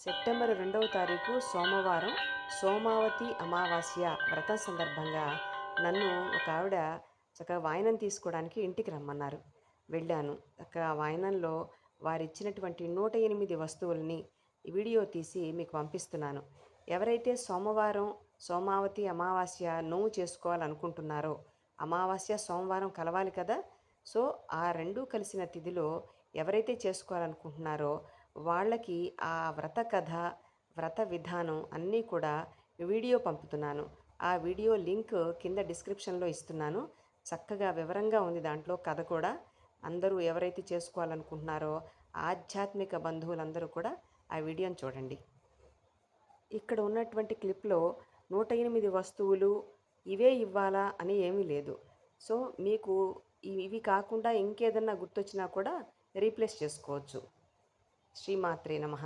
September 2వ తారీఖు సోమవారం సోమావతి అమావాస్య వ్రతం సందర్భంగా నన్ను ఒక ఆవిడ చక్కగా వాయినం తీసుకోవడానికి ఇంటికి రమ్మన్నారు. వెళ్ళాను. చక్కగా ఆ వాయినంలో వారిచ్చినటువంటి 108 వస్తువుల్ని వీడియో తీసి మీకు పంపిస్తున్నాను. ఎవరైతే సోమవారం సోమావతి అమావాస్య నోము చేసుకోవాలనుకుంటున్నారో, అమావాస్య సోమవారం కలవాలి కదా! సో, ఆ 2 కలిసిన తిథిలో ఎవరైతే చేసుకోవాలనుకుంటున్నారో వాళ్ళకి ఆ వ్రత కథ, వ్రత విధానం అన్నీ కూడా వీడియో పంపుతున్నాను. ఆ వీడియో లింక్ కింద డిస్క్రిప్షన్‌లో ఇస్తున్నాను. చక్కగా వివరంగా ఉంది దాంట్లో కథ కూడా. అందరూ ఎవరైతే చేసుకోవాలనుకుంటున్నారో ఆధ్యాత్మిక బంధువులందరూ కూడా ఆ వీడియోని చూడండి. ఇక్కడ ఉన్నటువంటి క్లిప్‌లో 108 వస్తువులు ఇవే ఇవ్వాలా అని ఏమీ లేదు. సో, మీకు ఇవి కాకుండా ఇంకేదన్నా గుర్తొచ్చినా కూడా రీప్లేస్ చేసుకోవచ్చు. శ్రీమాత్రే నమః.